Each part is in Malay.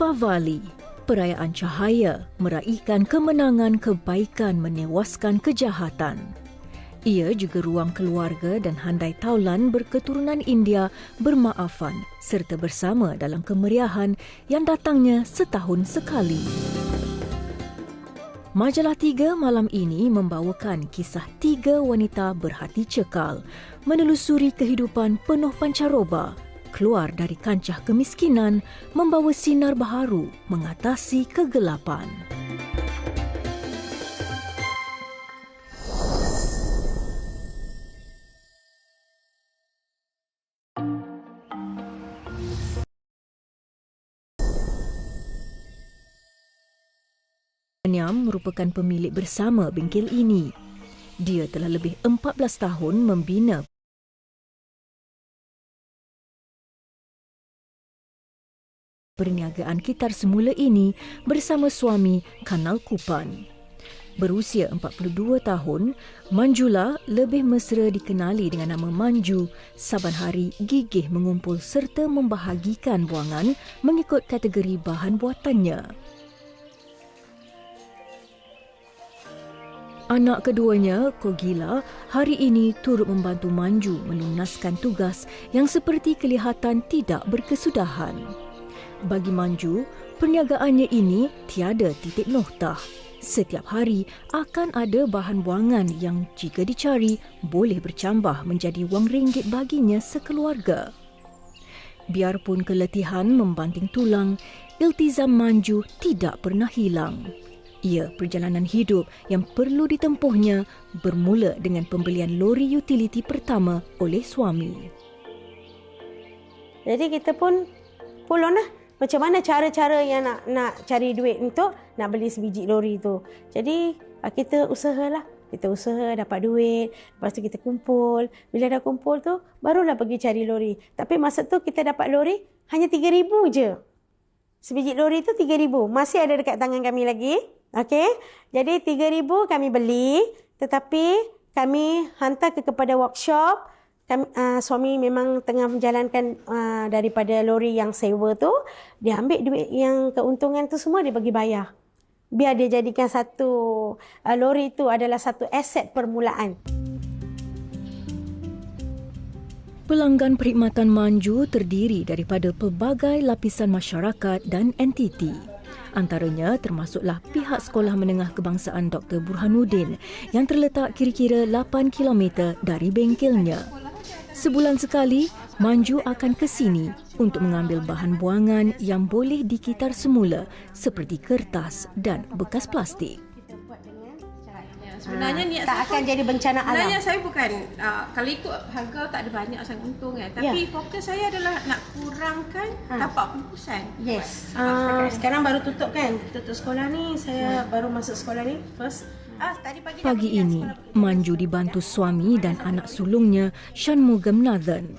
Deepavali, perayaan cahaya meraihkan kemenangan kebaikan menewaskan kejahatan. Ia juga ruang keluarga dan handai taulan berketurunan India bermaafan serta bersama dalam kemeriahan yang datangnya setahun sekali. Majalah 3 malam ini membawakan kisah 3 wanita berhati cekal menelusuri kehidupan penuh pancaroba, keluar dari kancah kemiskinan, membawa sinar baharu mengatasi kegelapan. Nyam merupakan pemilik bersama bengkel ini. Dia telah lebih 14 tahun membina perniagaan kitar semula ini bersama suami Kanal Kupan. Berusia 42 tahun, Manjula lebih mesra dikenali dengan nama Manju, saban hari gigih mengumpul serta membahagikan buangan mengikut kategori bahan buatannya. Anak keduanya, Kogila, hari ini turut membantu Manju melunaskan tugas yang seperti kelihatan tidak berkesudahan. Bagi Manju, perniagaannya ini tiada titik noktah. Setiap hari akan ada bahan buangan yang jika dicari boleh bercambah menjadi wang ringgit baginya sekeluarga. Biarpun keletihan membanting tulang, iltizam Manju tidak pernah hilang. Ia perjalanan hidup yang perlu ditempuhnya bermula dengan pembelian lori utiliti pertama oleh suami. Jadi kita pun pulon lah. Macam mana cara-cara yang nak cari duit untuk nak beli sebiji lori tu. Jadi kita usahalah. Kita usaha dapat duit. Lepas tu kita kumpul. Bila dah kumpul tu barulah pergi cari lori. Tapi masa tu kita dapat lori hanya 3,000 je. Sebiji lori tu 3,000. Masih ada dekat tangan kami lagi. Okey. Jadi 3,000 kami beli, tetapi kami hantar kepada workshop. Suami memang tengah menjalankan daripada lori yang sewa tu, dia ambil duit yang keuntungan tu semua dia bagi bayar. Biar dia jadikan satu lori tu adalah satu aset permulaan. Pelanggan perkhidmatan Manju terdiri daripada pelbagai lapisan masyarakat dan entiti. Antaranya termasuklah pihak Sekolah Menengah Kebangsaan Dr. Burhanuddin yang terletak kira-kira 8 km dari bengkelnya. Sebulan sekali, Manju akan ke sini untuk mengambil bahan buangan yang boleh dikitar semula seperti kertas dan bekas plastik. Sebenarnya niat tak akan jadi bencana alam. Sebenarnya saya bukan kalau ikut harga tak ada banyak sangat untung kan. Tapi fokus saya adalah nak kurangkan tapak pembukusan. Yes. Sekarang baru tutup kan. Tutup sekolah ni, saya baru masuk sekolah ni first. Pagi ini, Manju dibantu suami dan anak sulungnya, Shanmugam Nathan.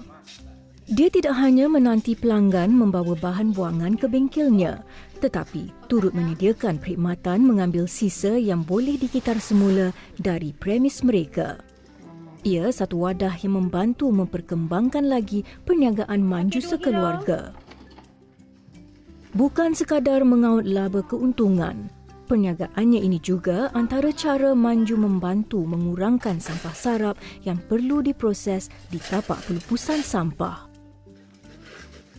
Dia tidak hanya menanti pelanggan membawa bahan buangan ke bengkelnya, tetapi turut menyediakan perkhidmatan mengambil sisa yang boleh dikitar semula dari premis mereka. Ia satu wadah yang membantu memperkembangkan lagi perniagaan Manju sekeluarga. Bukan sekadar mengaut laba keuntungan, perniagaannya ini juga antara cara Manju membantu mengurangkan sampah sarap yang perlu diproses di tapak pelupusan sampah.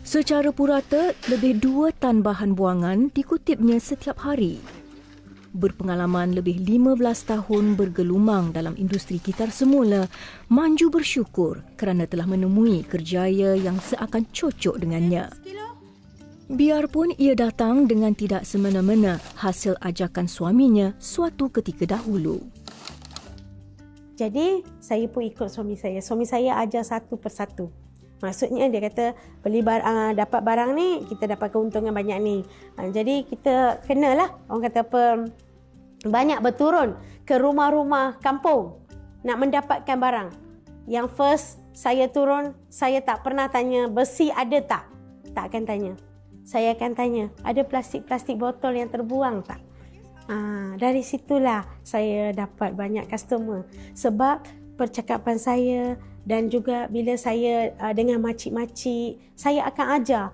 Secara purata, lebih 2 tan bahan buangan dikutipnya setiap hari. Berpengalaman lebih 15 tahun bergelumang dalam industri kitar semula, Manju bersyukur kerana telah menemui kerjaya yang seakan cocok dengannya. Biarpun ia datang dengan tidak semena-mena hasil ajakan suaminya suatu ketika dahulu. Jadi, saya pun ikut suami saya. Suami saya ajar satu persatu. Maksudnya dia kata dapat barang ni kita dapat keuntungan banyak ni. Jadi kita kenalah orang kata apa banyak berturun ke rumah-rumah kampung nak mendapatkan barang. Yang first saya turun, saya tak pernah tanya besi ada tak? Tak akan tanya. Saya akan tanya ada plastik-plastik botol yang terbuang tak? Dari situlah saya dapat banyak customer sebab percakapan saya. Dan juga bila saya dengan makcik-makcik, saya akan ajar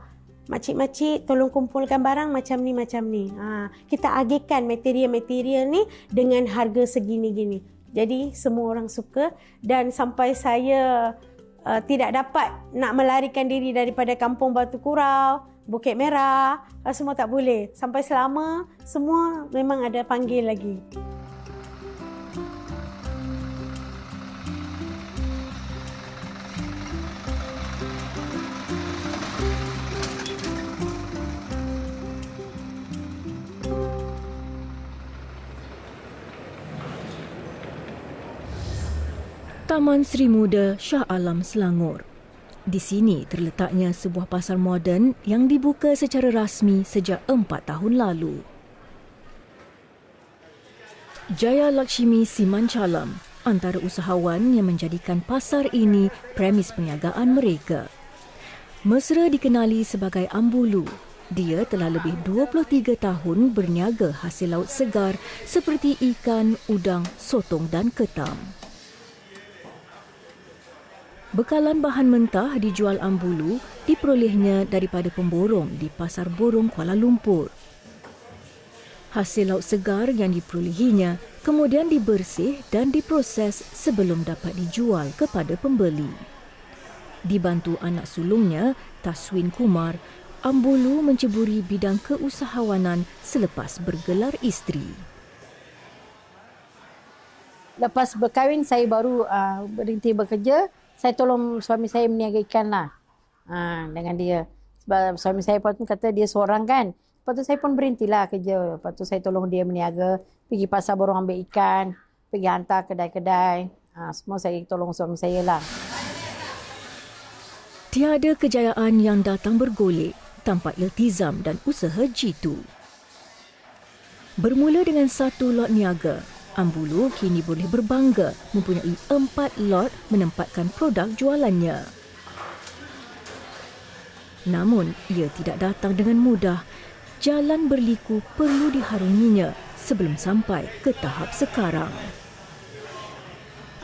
makcik-makcik tolong kumpulkan barang macam ni. Kita agihkan material-material ni dengan harga segini-gini. Jadi semua orang suka, dan sampai saya tidak dapat nak melarikan diri daripada Kampung Batu Kurau, Bukit Merah, semua tak boleh. Sampai selama semua memang ada panggil lagi. Taman Sri Muda Shah Alam Selangor. Di sini terletaknya sebuah pasar moden yang dibuka secara rasmi sejak 4 tahun lalu. Jaya Lakshmi Simancalam antara usahawan yang menjadikan pasar ini premis perniagaan mereka. Mesra dikenali sebagai Ambulu. Dia telah lebih 23 tahun berniaga hasil laut segar seperti ikan, udang, sotong dan ketam. Bekalan bahan mentah dijual Ambulu diperolehnya daripada pemborong di Pasar Borong Kuala Lumpur. Hasil laut segar yang diperolehinya kemudian dibersih dan diproses sebelum dapat dijual kepada pembeli. Dibantu anak sulungnya, Taswin Kumar, Ambulu menceburi bidang keusahawanan selepas bergelar isteri. Lepas berkahwin, saya baru berhenti bekerja. Saya tolong suami saya meniaga ikan lah dengan dia. Sebab suami saya pun kata dia seorang kan. Lepas tu saya pun berhentilah kerja. Lepas tu saya tolong dia meniaga. Pergi pasar borong ambil ikan. Pergi hantar kedai-kedai. Semua saya tolong suami saya lah. Tiada kejayaan yang datang bergolek tanpa iltizam dan usaha jitu. Bermula dengan 1 lot niaga, Ambulu kini boleh berbangga mempunyai 4 lot menempatkan produk jualannya. Namun, ia tidak datang dengan mudah. Jalan berliku perlu diharunginya sebelum sampai ke tahap sekarang.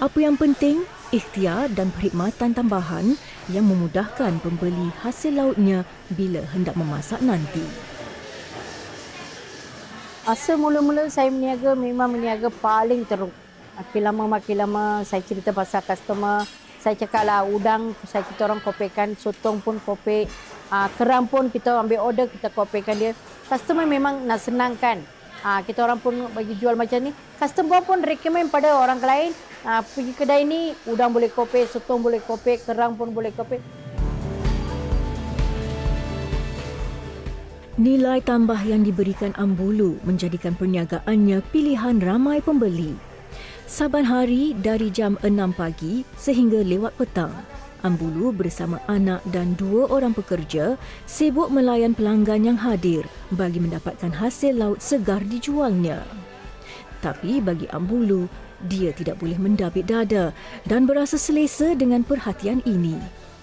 Apa yang penting, ikhtiar dan perkhidmatan tambahan yang memudahkan pembeli hasil lautnya bila hendak memasak nanti. Asal mula-mula saya meniaga, memang meniaga paling teruk. Makin lama saya cerita pasal customer. Saya cakaplah udang, kita orang kopekkan, sotong pun kopek. Kerang pun kita ambil order, kita kopekkan dia. Customer memang nak senangkan. Kita orang pun bagi jual macam ni. Customer pun recommend pada orang lain. Pergi kedai ni, udang boleh kopek, sotong boleh kopek, kerang pun boleh kopek. Nilai tambah yang diberikan Ambulu menjadikan perniagaannya pilihan ramai pembeli. Saban hari dari jam 6 pagi sehingga lewat petang, Ambulu bersama anak dan 2 orang pekerja sibuk melayan pelanggan yang hadir bagi mendapatkan hasil laut segar dijualnya. Tapi bagi Ambulu, dia tidak boleh mendabik dada dan berasa selesa dengan perhatian ini.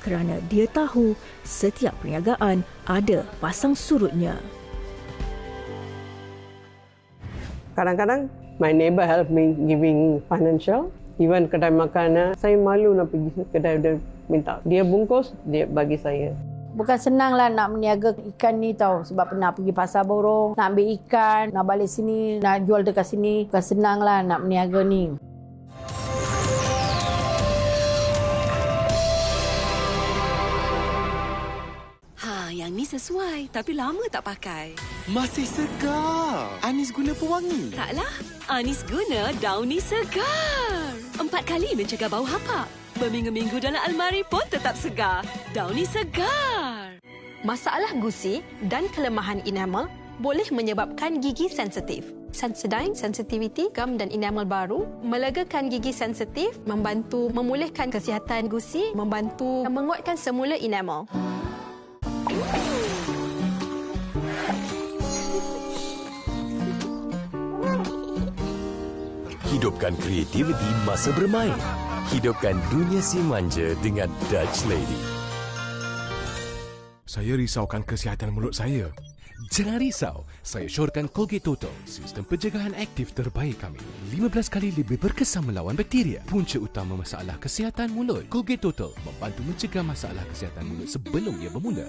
Kerana dia tahu setiap perniagaan ada pasang surutnya. Kadang-kadang my neighbor help me giving financial. Even kedai makanan, saya malu nak pergi kedai dia minta. Dia bungkus, dia bagi saya. Bukan senanglah nak meniaga ikan ni tau. Sebab pernah pergi pasar borong, nak ambil ikan, nak balik sini, nak jual dekat sini. Bukan senanglah nak meniaga ni. Yang ni sesuai, tapi lama tak pakai. Masih segar. Anis guna pewangi. Taklah, Anis guna Downy Segar. 4 kali mencegah bau hapak. Berminggu-minggu dalam almari pun tetap segar. Downy Segar. Masalah gusi dan kelemahan enamel boleh menyebabkan gigi sensitif. Sensodyne Sensitivity Gum dan Enamel baru melegakan gigi sensitif, membantu memulihkan kesihatan gusi, membantu menguatkan semula enamel. Hidupkan kreativiti masa bermain. Hidupkan dunia si manja dengan Dutch Lady. Saya risaukan kesihatan mulut saya. Jangan risau, saya syorkan Colgate Total, sistem pencegahan aktif terbaik kami. 15 kali lebih berkesan melawan bakteria. Punca utama masalah kesihatan mulut. Colgate Total membantu mencegah masalah kesihatan mulut sebelum ia bermula.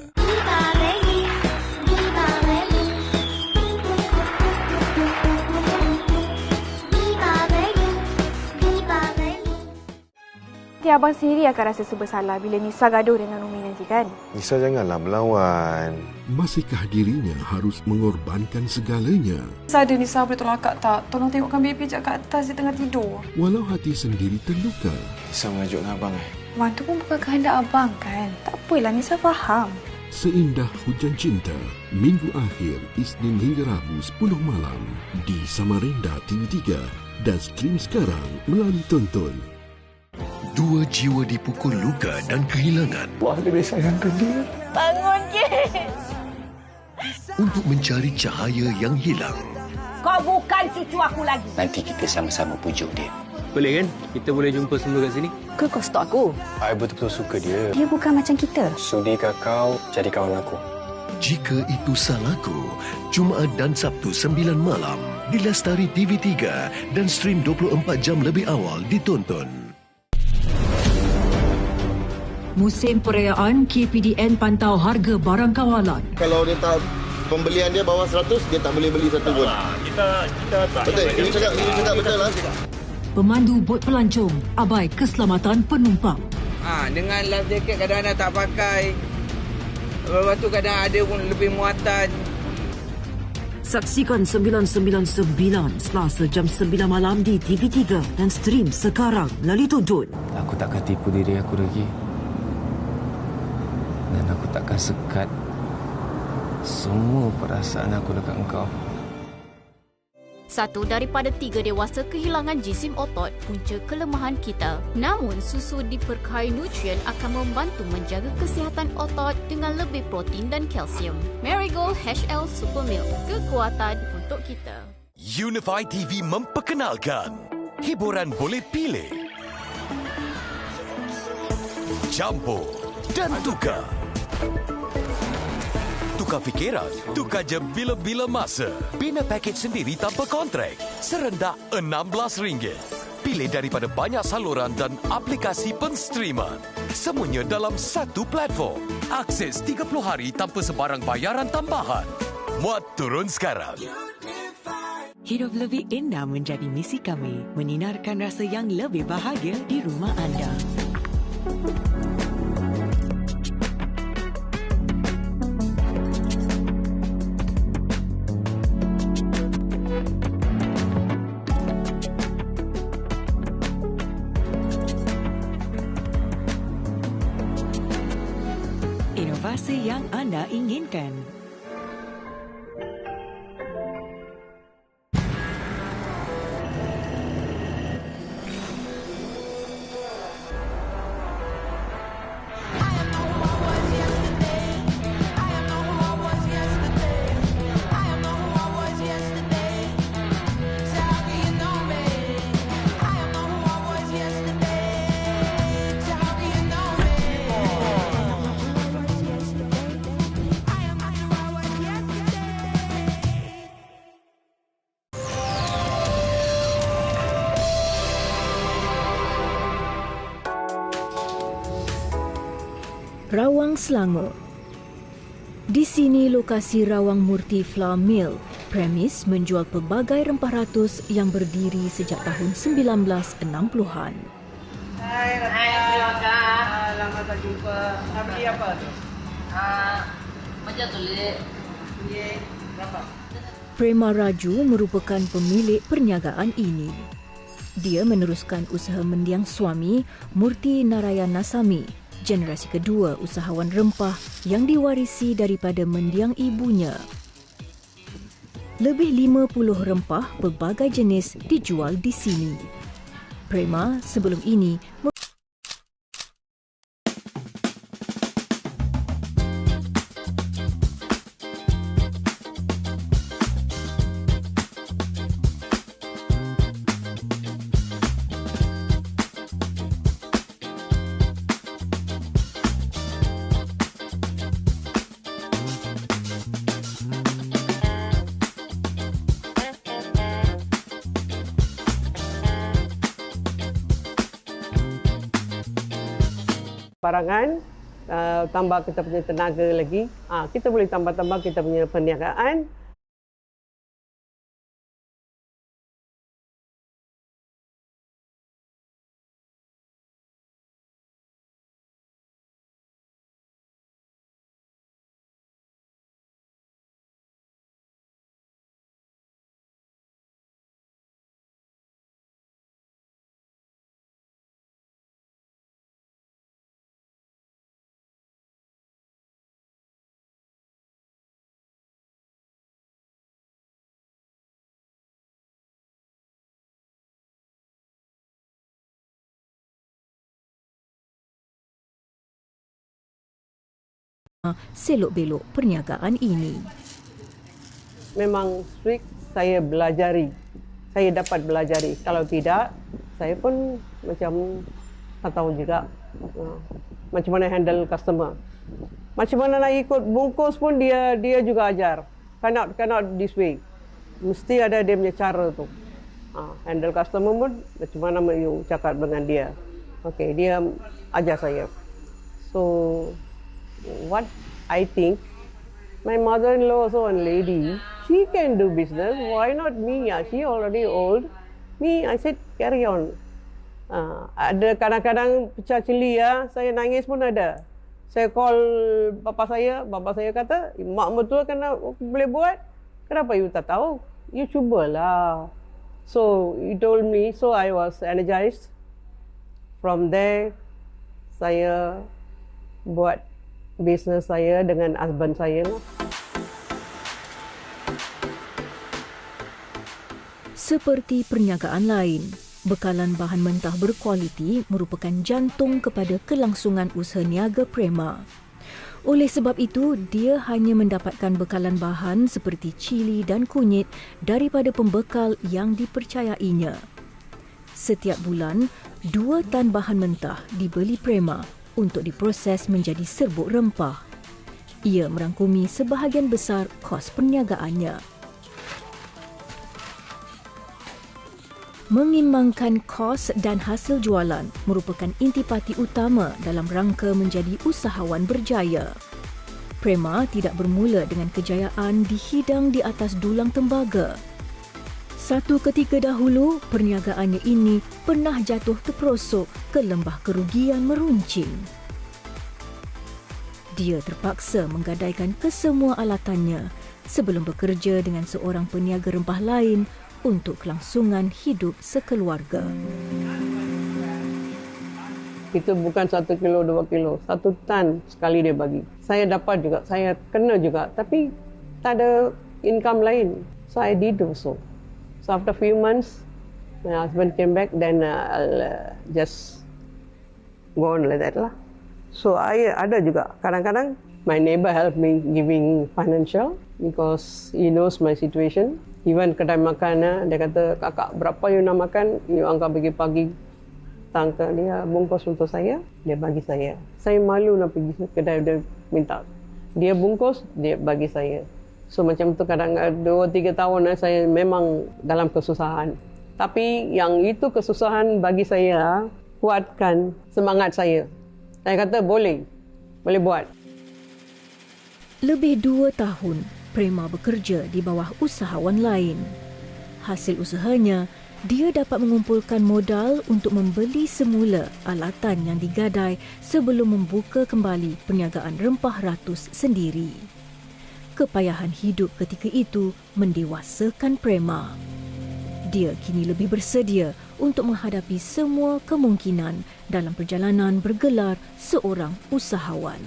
Abang sendiri akan rasa serba salah bila Nisa gaduh dengan Umi nanti kan? Nisa janganlah melawan. Masihkah dirinya harus mengorbankan segalanya? Sada Nisa boleh tolong akak tak? Tolong tengokkan baby pijak kat atas, dia tengah tidur. Walau hati sendiri terluka. Nisa mengajuk dengan abang Wah, tu pun bukan kehendak abang kan? Tak apalah, Nisa faham. Seindah Hujan Cinta, Minggu akhir Isnin hingga Rabu 10 malam di Samarinda TV3 dan stream sekarang melalui Tonton. Dua jiwa dipukul luka dan kehilangan. Wah, lebih sayangkan dia. Bangun ke? Untuk mencari cahaya yang hilang. Kau bukan cucu aku lagi. Nanti kita sama-sama pujuk dia. Boleh kan? Kita boleh jumpa semua kat sini. Ke kau stok aku? I betul-betul suka dia. Dia bukan macam kita. Sudikah kau jadi kawan aku? Jika itu salahku, Jumaat dan Sabtu 9 malam di Lestari TV3 dan stream 24 jam lebih awal ditonton. Musim perayaan, KPDN pantau harga barang kawalan. Kalau dia tak pembelian dia bawah 100, dia tak boleh beli satu pun. Kita tak. Betul, ini cakap betul lah. Pemandu bot pelancong, abai keselamatan penumpang. Dengan life jacket kadang-kadang tak pakai. Lepas tu kadang ada pun lebih muatan. Saksikan 999 Selasa jam 9 malam di TV3 dan stream sekarang melalui Tonton. Aku takkan tipu diri aku lagi. Dan aku takkan sekat semua perasaan aku dekat engkau. 1 daripada 3 dewasa kehilangan jisim otot punca kelemahan kita. Namun, susu diberkahi nutrien akan membantu menjaga kesihatan otot dengan lebih protein dan kalsium. Marigold HL Super Milk. Kekuatan untuk kita. Unify TV memperkenalkan hiburan boleh pilih. Campur dan tukar. Tukar fikiran, tukar je bila-bila masa. Bina pakej sendiri tanpa kontrak. Serendah RM16. Pilih daripada banyak saluran dan aplikasi penstreaman. Semuanya dalam satu platform. Akses 30 hari tanpa sebarang bayaran tambahan. Muat turun sekarang. Hidup lebih indah menjadi misi kami. Menyinarkan rasa yang lebih bahagia di rumah anda. Inovasi yang anda inginkan. Rawang Selangor. Di sini lokasi Rawang Murti Flour Mill. Premis menjual pelbagai rempah ratus yang berdiri sejak tahun 1960-an. Hai, terima kasih. Lama tak jumpa. Nak beli apa tu? Macam tulis. Okey, berapa? Prema Raju merupakan pemilik perniagaan ini. Dia meneruskan usaha mendiang suami, Murti Narayana Sami, generasi kedua usahawan rempah yang diwarisi daripada mendiang ibunya. Lebih 50 rempah pelbagai jenis dijual di sini. Prema sebelum ini Barangan, tambah kita punya tenaga lagi, kita boleh tambah-tambah kita punya perniagaan. Selok-belok perniagaan ini. Memang strict saya belajari. Saya dapat belajari. Kalau tidak, saya pun macam tak tahu juga macam mana handle customer. Macam mana nak ikut bungkus pun dia juga ajar. Cannot this way. Mesti ada dia punya cara tu. Handle customer pun macam mana you cakap dengan dia. Okay, dia ajar saya. So what I think, my mother-in-law also a lady, she can do business. Why not me? She already old. Me, I said carry on. Ada kadang-kadang pecah cili saya nangis pun ada. Saya call bapa saya kata, mak betul kena boleh buat. Kenapa you tak tahu? You cubalah. So he told me, so I was energized. From there, saya buat bisnes saya dengan husband saya. Seperti perniagaan lain, bekalan bahan mentah berkualiti merupakan jantung kepada kelangsungan usaha niaga Prema. Oleh sebab itu, dia hanya mendapatkan bekalan bahan seperti cili dan kunyit daripada pembekal yang dipercayainya. Setiap bulan, 2 tan bahan mentah dibeli Prema untuk diproses menjadi serbuk rempah. Ia merangkumi sebahagian besar kos perniagaannya. Mengimbangkan kos dan hasil jualan merupakan intipati utama dalam rangka menjadi usahawan berjaya. Prema tidak bermula dengan kejayaan dihidang di atas dulang tembaga. Satu ketika dahulu, perniagaannya ini pernah jatuh terperosok ke lembah kerugian meruncing. Dia terpaksa menggadaikan kesemua alatannya sebelum bekerja dengan seorang peniaga rempah lain untuk kelangsungan hidup sekeluarga. Itu bukan 1 kilo, 2 kilo. 1 tan sekali dia bagi. Saya dapat juga, saya kena juga. Tapi tak ada income lain. So I did also. So after a few months, my husband came back, then I'll just go on like that lah. So I ada juga kadang-kadang my neighbor help me giving financial because he knows my situation. Even kedai makan, dia kata, kakak berapa you nak makan, you angkat pergi pagi. Tangka dia bungkus untuk saya, dia bagi saya. Saya malu nak pergi kedai dia minta. Dia bungkus, dia bagi saya. So macam tu kadang 2-3 tahun saya memang dalam kesusahan. Tapi yang itu kesusahan bagi saya kuatkan semangat saya. Saya kata boleh buat. Lebih 2 tahun Prema bekerja di bawah usahawan lain. Hasil usahanya, dia dapat mengumpulkan modal untuk membeli semula alatan yang digadai sebelum membuka kembali perniagaan rempah ratus sendiri. Kepayahan hidup ketika itu mendewasakan Prema. Dia kini lebih bersedia untuk menghadapi semua kemungkinan dalam perjalanan bergelar seorang usahawan.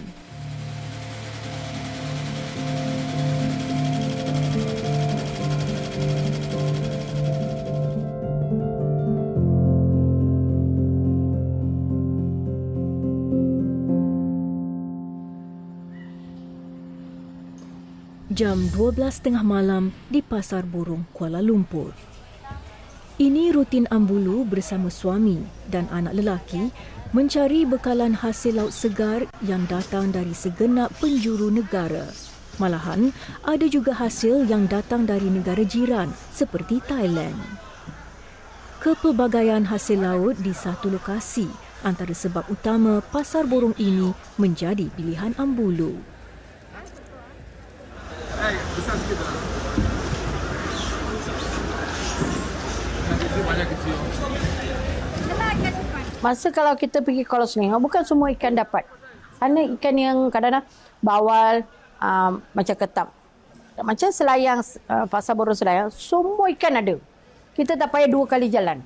Jam 12.30 malam di Pasar Burung Kuala Lumpur. Ini rutin Ambulu bersama suami dan anak lelaki mencari bekalan hasil laut segar yang datang dari segenap penjuru negara. Malahan, ada juga hasil yang datang dari negara jiran seperti Thailand. Kepelbagaian hasil laut di satu lokasi antara sebab utama pasar borong ini menjadi pilihan Ambulu. Masa kalau kita pergi Kuala Selangor, bukan semua ikan dapat. Sana ikan yang kadang-kadang bawal, macam ketam. Macam Selayang, pasar borong Selayang, semua ikan ada. Kita tak payah 2 kali jalan.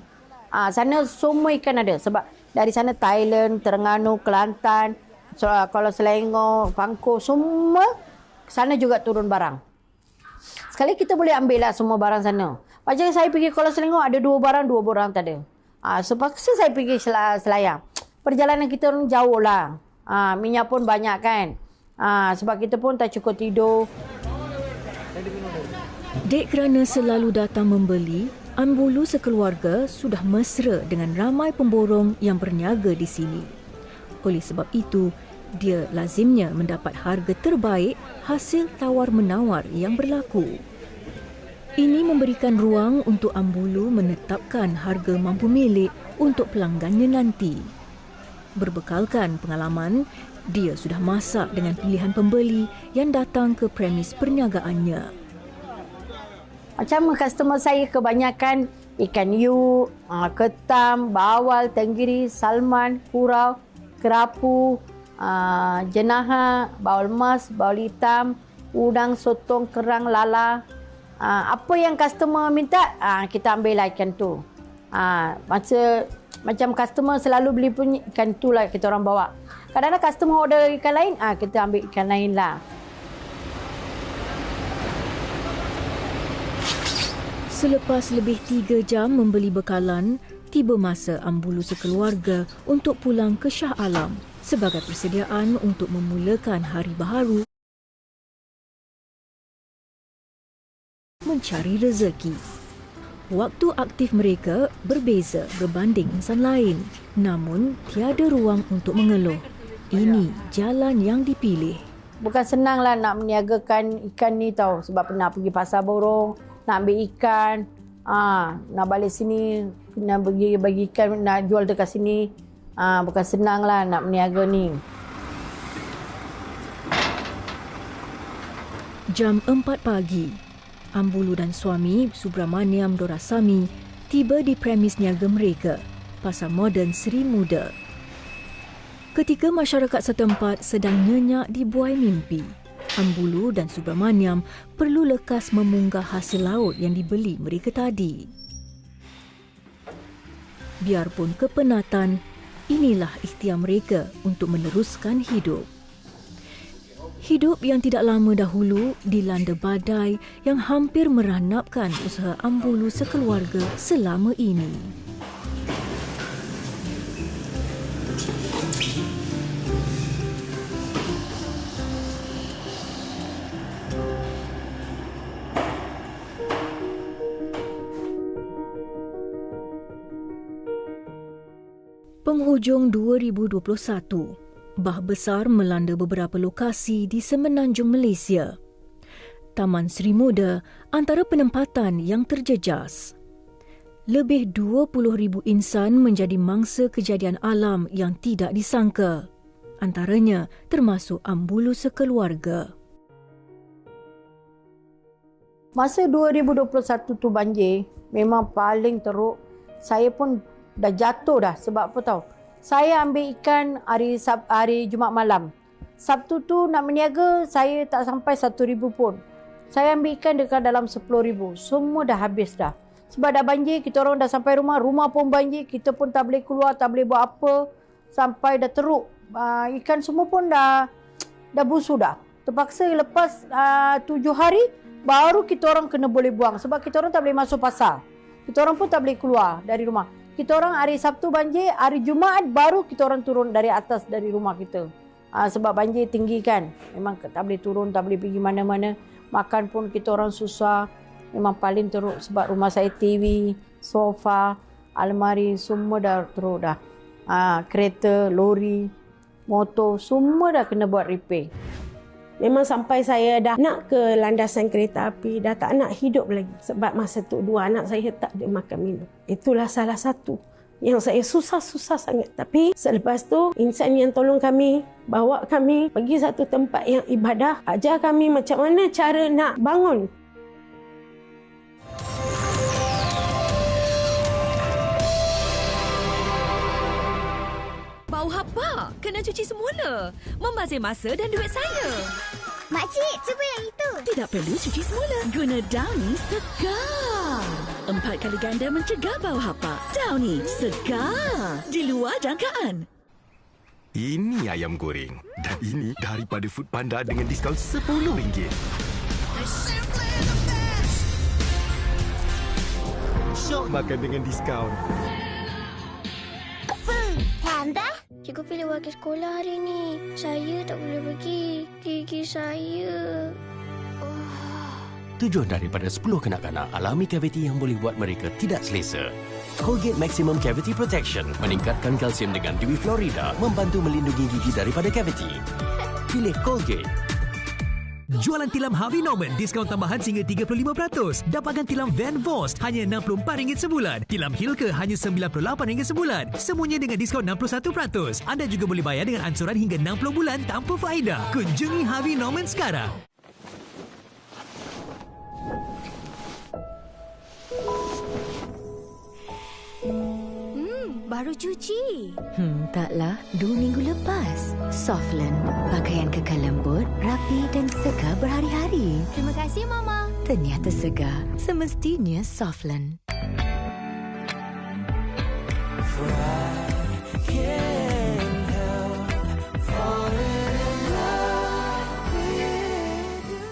Sana semua ikan ada. Sebab dari sana Thailand, Terengganu, Kelantan, Kuala Selangor, Pangkor, semua sana juga turun barang. Sekali kita boleh ambil lah semua barang sana. Macam saya pergi Kuala Selangor, ada 2 barang tak ada. Sepaksa saya pergi Selayang. Perjalanan kita orang jauh lah. Minyak pun banyak kan. Sebab kita pun tak cukup tidur. Dek kerana selalu datang membeli, Ambulu sekeluarga sudah mesra dengan ramai pemborong yang berniaga di sini. Oleh sebab itu, dia lazimnya mendapat harga terbaik hasil tawar-menawar yang berlaku. Ini memberikan ruang untuk Ambulu menetapkan harga mampu milik untuk pelanggannya nanti. Berbekalkan pengalaman, dia sudah masak dengan pilihan pembeli yang datang ke premis perniagaannya. Macam customer saya kebanyakan ikan hiu, ketam, bawal, tenggiri, salman, kurau, kerapu, jenaha, bawal emas, bawal hitam, udang, sotong, kerang, lala. Apa yang customer minta, kita ambil lah ikan tu. Macam customer selalu beli pun ikan tu lah kita orang bawa. Kadang-kadang customer order ikan lain, kita ambil ikan lain lah. Selepas lebih 3 jam membeli bekalan, tiba masa Ambulu sekeluarga untuk pulang ke Shah Alam sebagai persediaan untuk memulakan hari baharu mencari rezeki. Waktu aktif mereka berbeza berbanding insan lain, namun tiada ruang untuk mengeluh. Ini jalan yang dipilih. Bukan senanglah nak meniagakan ikan ni tau, sebab pernah pergi pasar borong, nak ambil ikan, nak balik sini, nak bagi ikan, nak jual dekat sini. Bukan senanglah nak meniaga ni. Jam 4 pagi. Ambulu dan suami Subramaniam Dorasami tiba di premis niaga mereka, Pasar Moden Seri Muda. Ketika masyarakat setempat sedang nyenyak di buai mimpi, Ambulu dan Subramaniam perlu lekas memunggah hasil laut yang dibeli mereka tadi. Biarpun kepenatan, inilah ikhtiar mereka untuk meneruskan hidup. Hidup yang tidak lama dahulu dilanda badai yang hampir meranapkan usaha Ambulu sekeluarga selama ini. Penghujung 2021, bah besar melanda beberapa lokasi di semenanjung Malaysia. Taman Seri Muda antara penempatan yang terjejas. Lebih 20,000 insan menjadi mangsa kejadian alam yang tidak disangka. Antaranya termasuk Ambulu sekeluarga. Masa 2021 tu banjir, memang paling teruk. Saya pun dah jatuh dah. Sebab apa tahu? Saya ambil ikan hari Jumaat malam. Sabtu tu nak meniaga, saya tak sampai 1,000 pun. Saya ambil ikan dekat dalam 10,000. Semua dah habis dah. Sebab dah banjir, kita orang dah sampai rumah. Rumah pun banjir, kita pun tak boleh keluar, tak boleh buat apa. Sampai dah teruk. Ikan semua pun dah busuk dah. Terpaksa lepas 7 hari, baru kita orang kena boleh buang. Sebab kita orang tak boleh masuk pasar. Kita orang pun tak boleh keluar dari rumah. Kita orang hari Sabtu banjir, hari Jumaat baru kita orang turun dari atas dari rumah kita. Sebab banjir tinggi kan. Memang tak boleh turun, tak boleh pergi mana-mana. Makan pun kita orang susah. Memang paling teruk sebab rumah saya TV, sofa, almari semua dah teruk dah. Kereta, lori, motor semua dah kena buat repair. Memang sampai saya dah nak ke landasan kereta api, dah tak nak hidup lagi. Sebab masa tu 2 anak saya tak ada makan minum. Itulah salah satu yang saya susah sangat. Tapi selepas tu, insan yang tolong kami, bawa kami pergi satu tempat yang ibadah, ajar kami macam mana cara nak bangun. Bau hapa, kena cuci semula. Membazir masa dan duit saya. Makcik, cuba yang itu. Tidak perlu cuci semula. Guna Downy Segar. 4 kali ganda mencegah bau hapa. Downy Segar. Di luar jangkaan. Ini ayam goreng. Dan ini daripada Foodpanda dengan diskaun RM10. Syok makan dengan diskaun. Foodpanda? Cikgu pilih wakil sekolah hari ni. Saya tak boleh pergi. Gigi saya. Tujuan daripada 10 kanak-kanak alami kaviti yang boleh buat mereka tidak selesa. Colgate Maximum Cavity Protection meningkatkan kalsium dengan Dewi Florida, membantu melindungi gigi daripada kaviti. Pilih Colgate. Jualan tilam Harvey Norman, diskaun tambahan sehingga 35%. Dapatkan tilam Van Vost hanya RM64 sebulan. Tilam Hilke hanya RM98 sebulan. Semuanya dengan diskaun 61%. Anda juga boleh bayar dengan ansuran hingga 60 bulan tanpa faedah. Kunjungi Harvey Norman sekarang. Baru cuci. Taklah, 2 minggu lepas. Softland, pakaian kekal lembut, rapi dan segar berhari-hari. Terima kasih, Mama. Ternyata segar, semestinya Softland.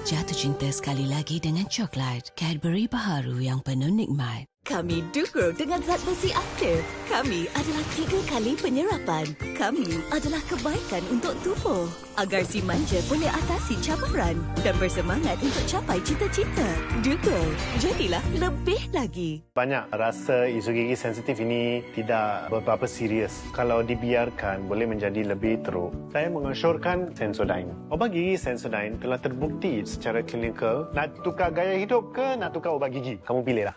Jatuh cinta sekali lagi dengan coklat Cadbury baharu yang penuh nikmat. Kami dukung dengan zat besi aktif. Kami adalah 3 kali penyerapan. Kami adalah kebaikan untuk tubuh. Agar si manja boleh atasi cabaran dan bersemangat untuk capai cita-cita. Dukung, jadilah lebih lagi. Banyak rasa isu gigi sensitif ini tidak berapa serius. Kalau dibiarkan, boleh menjadi lebih teruk. Saya mengesyorkan Sensodyne. Ubat gigi Sensodyne telah terbukti secara klinikal. Nak tukar gaya hidup ke nak tukar ubat gigi? Kamu pilihlah.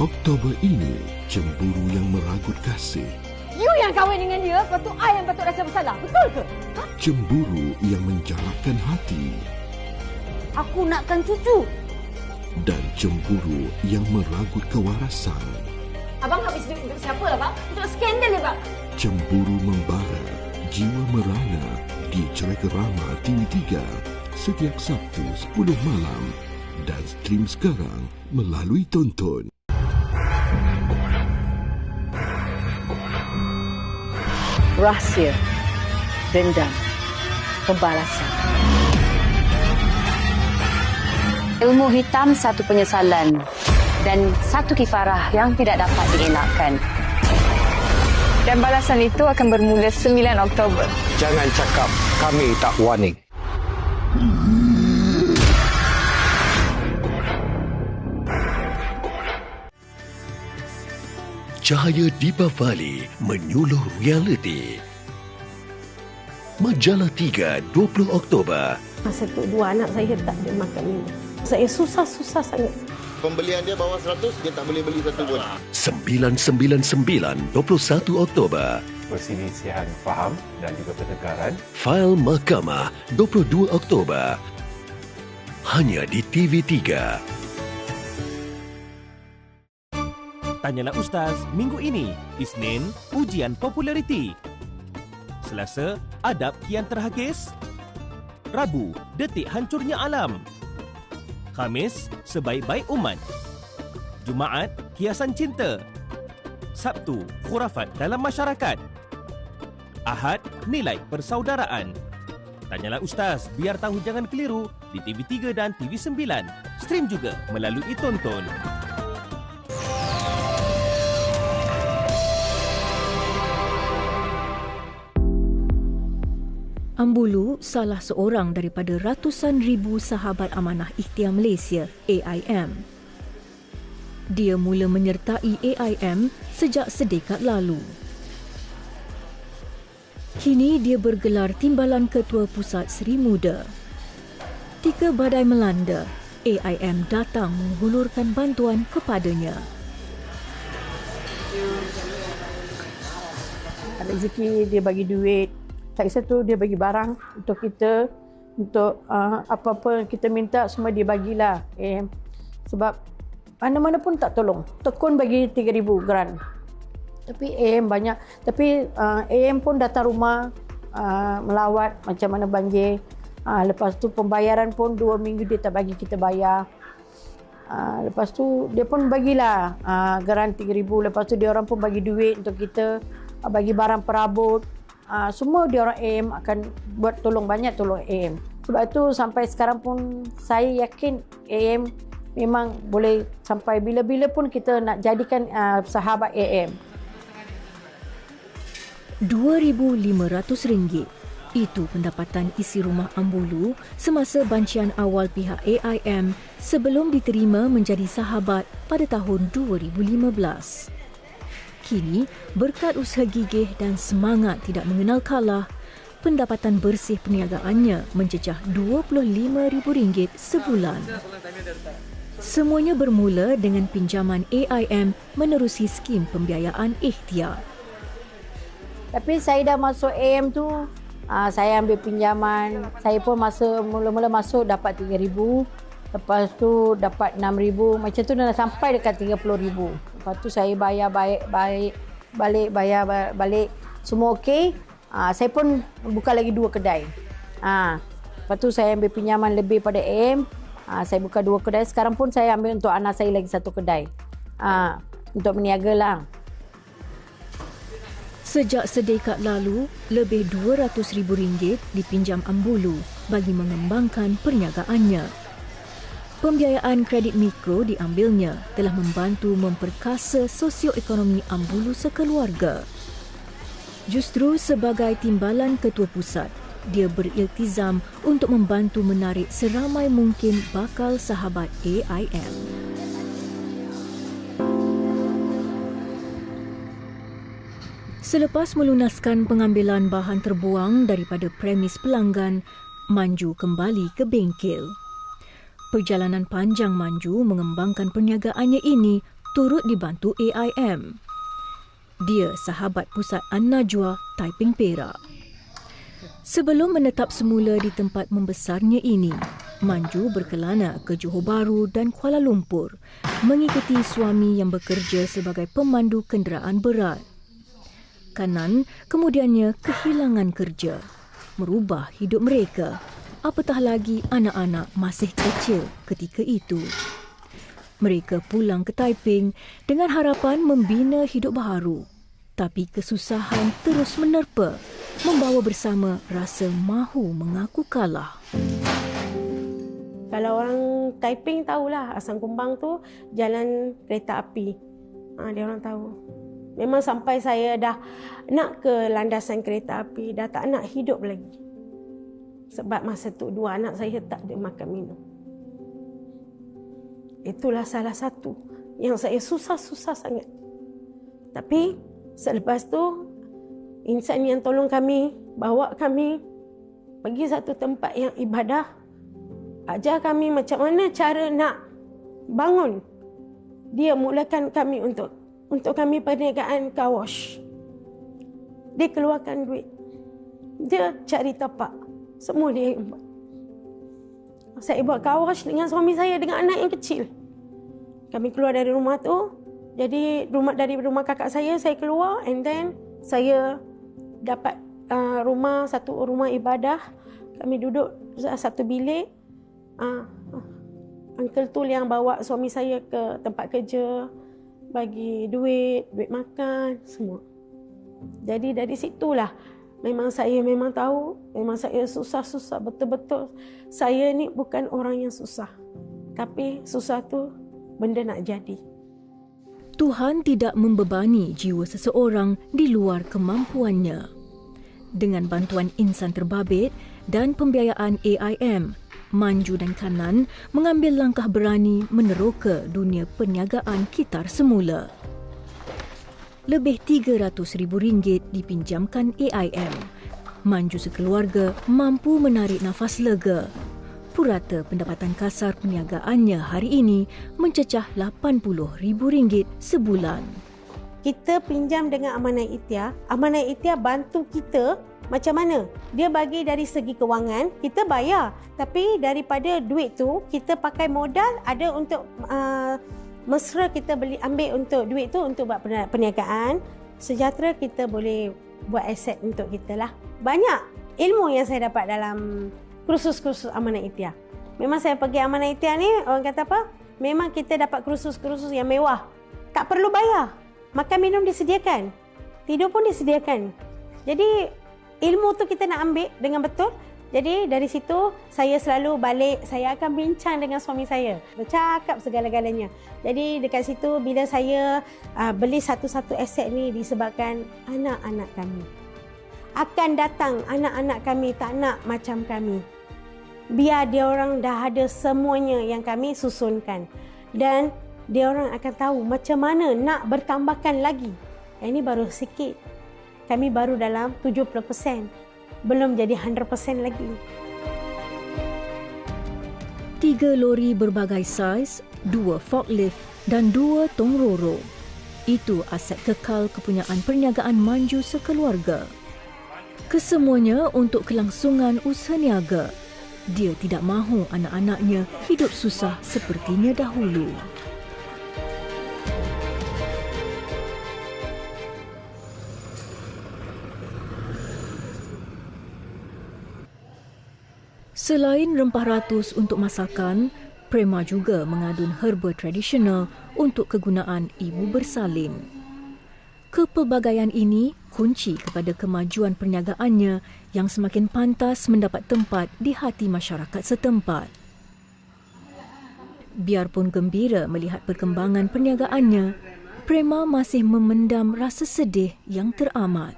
Oktober ini, cemburu yang meragut kasih. You yang kahwin dengan dia, lepas tu I yang patut rasa bersalah. Betul ke? Ha? Cemburu yang menjarakkan hati. Aku nakkan cucu. Dan cemburu yang meragut kewarasan. Abang habis duit untuk siapa lah, bang? Untuk skandal ya, bang? Cemburu membara, jiwa merana di Cerekerama TV3 setiap Sabtu 10 malam dan stream sekarang melalui Tonton. Rahsia, dendam, pembalasan. Ilmu hitam satu penyesalan dan satu kifarah yang tidak dapat dielakkan. Dan balasan itu akan bermula 9 Oktober. Jangan cakap kami tak warning. Cahaya di Bali menyuluh realiti. Majalah 3, 20 Oktober. Masa tu 2 anak saya tak ada makan minum. Saya susah sangat. Pembelian dia bawah 100, dia tak boleh beli satu pun. 999, 21 Oktober. Perselisihan faham dan juga pertengkaran. Fail Mahkamah, 22 Oktober. Hanya di TV3. Tanyalah Ustaz minggu ini. Isnin, ujian populariti. Selasa, adab kian terhagis. Rabu, detik hancurnya alam. Khamis, sebaik-baik umat. Jumaat, kiasan cinta. Sabtu, khurafat dalam masyarakat. Ahad, nilai persaudaraan. Tanyalah Ustaz, biar tahu jangan keliru di TV3 dan TV9. Stream juga melalui Tonton. Ambulu, salah seorang daripada ratusan ribu sahabat amanah ikhtiar Malaysia, AIM. Dia mula menyertai AIM sejak sedekad lalu. Kini dia bergelar Timbalan Ketua Pusat Seri Muda. 3 badai melanda, AIM datang menghulurkan bantuan kepadanya. Rezeki dia bagi duit, tak kisah tu dia bagi barang untuk kita, untuk apa-apa kita minta semua dia bagilah. Sebab mana-mana pun tak tolong. Tekun bagi 3,000 grant. Tapi AM banyak. Tapi AM pun datang rumah melawat macam mana banjir. Lepas tu pembayaran pun 2 minggu dia tak bagi kita bayar. Lepas tu dia pun bagilah grant 3,000. Lepas tu dia orang pun bagi duit untuk kita, bagi barang perabot. Semua dia orang AM akan buat tolong, banyak tolong AM. Sebab itu sampai sekarang pun saya yakin AM memang boleh sampai bila-bila pun kita nak jadikan sahabat AM. RM2,500. Itu pendapatan isi rumah Ambulu semasa bancian awal pihak AIM sebelum diterima menjadi sahabat pada tahun 2015. Kini, berkat usaha gigih dan semangat tidak mengenal kalah, pendapatan bersih perniagaannya menjejah RM25,000 sebulan. Semuanya bermula dengan pinjaman AIM menerusi skim pembiayaan ikhtiar. Tapi saya dah masuk AM tu, saya ambil pinjaman. Saya pun mula-mula masuk dapat 3,000. Lepas tu dapat 6,000. Macam tu dah sampai dekat 30,000. Lepas tu saya bayar bayar balik. Semua okey. Saya pun buka lagi 2 kedai. Lepas tu saya ambil pinjaman lebih pada AM. Saya buka 2 kedai. Sekarang pun saya ambil untuk anak saya lagi 1 kedai. Untuk berniaga lah. Sejak sedekad lalu, lebih RM200,000 dipinjam Ambulu bagi mengembangkan perniagaannya. Pembiayaan kredit mikro diambilnya telah membantu memperkasa sosioekonomi Ambulu sekeluarga. Justru sebagai timbalan ketua pusat, dia beriltizam untuk membantu menarik seramai mungkin bakal sahabat AIM. Selepas melunaskan pengambilan bahan terbuang daripada premis pelanggan, Manju kembali ke bengkel. Perjalanan panjang Manju mengembangkan perniagaannya ini turut dibantu AIM. Dia sahabat pusat An-Najwa, Taiping Perak. Sebelum menetap semula di tempat membesarnya ini, Manju berkelana ke Johor Bahru dan Kuala Lumpur mengikuti suami yang bekerja sebagai pemandu kenderaan berat. Kanan kemudiannya kehilangan kerja, merubah hidup mereka, apatah lagi anak-anak masih kecil ketika itu. Mereka pulang ke Taiping dengan harapan membina hidup baharu, tapi kesusahan terus menerpa, membawa bersama rasa mahu mengaku kalah. Kalau orang Taiping tahulah Asam Kumbang tu jalan kereta api. Dia orang tahu. Memang sampai saya dah nak ke landasan kereta api, dah tak nak hidup lagi. Sebab masa tu 2 anak saya tak ada makan minum. Itulah salah satu yang saya susah-susah sangat. Tapi selepas tu, insan yang tolong kami, bawa kami pergi satu tempat yang ibadah, ajar kami macam mana cara nak bangun. Dia mulakan kami untuk kami perniagaan car wash. Dia keluarkan duit. Dia cari tapak. Semua dia yang buat. Saya buat car wash dengan suami saya, dengan anak yang kecil. Kami keluar dari rumah tu. Jadi dari rumah kakak saya keluar, and then saya dapat satu rumah ibadah. Kami duduk satu bilik. Uncle tu yang bawa suami saya ke tempat kerja, bagi duit makan, semua. Jadi dari situlah saya memang tahu, memang saya susah-susah betul-betul. Saya ni bukan orang yang susah. Tapi susah tu benda nak jadi. Tuhan tidak membebani jiwa seseorang di luar kemampuannya. Dengan bantuan insan terbabit dan pembiayaan AIM, Manju dan Kanan mengambil langkah berani meneroka dunia perniagaan kitar semula. Lebih RM300,000 dipinjamkan AIM Manju sekeluarga mampu menarik nafas lega. Purata pendapatan kasar perniagaannya hari ini mencecah RM80,000 sebulan. Kita pinjam dengan Amanah Ikhtiar. Amanah Ikhtiar bantu kita macam mana? Dia bagi dari segi kewangan, kita bayar. Tapi daripada duit tu, kita pakai modal ada untuk mesra kita ambil untuk duit tu untuk buat perniagaan. Sejahtera kita boleh buat aset untuk kita lah. Banyak ilmu yang saya dapat dalam kursus-kursus Amanah Ikhtiar. Memang saya pergi Amanah Ikhtiar ni, orang kata apa? Memang kita dapat kursus-kursus yang mewah. Tak perlu bayar. Makan minum disediakan. Tidur pun disediakan. Jadi ilmu tu kita nak ambil dengan betul. Jadi dari situ saya selalu balik, saya akan bincang dengan suami saya. Bercakap segala-galanya. Jadi dekat situ bila saya beli satu-satu aset ni disebabkan anak-anak kami. Akan datang anak-anak kami tak nak macam kami. Biar dia orang dah ada semuanya yang kami susunkan. Dan dia orang akan tahu macam mana nak bertambahkan lagi. Ini baru sikit. Kami baru dalam 70%. Belum jadi 100% lagi. 3 lori berbagai saiz, 2 forklift dan 2 tongroro. Itu aset kekal kepunyaan perniagaan Manju sekeluarga. Kesemuanya untuk kelangsungan usaha niaga. Dia tidak mahu anak-anaknya hidup susah sepertinya dahulu. Selain rempah ratus untuk masakan, Prema juga mengadun herba tradisional untuk kegunaan ibu bersalin. Kepelbagaian ini kunci kepada kemajuan perniagaannya yang semakin pantas mendapat tempat di hati masyarakat setempat. Biarpun gembira melihat perkembangan perniagaannya, Prema masih memendam rasa sedih yang teramat.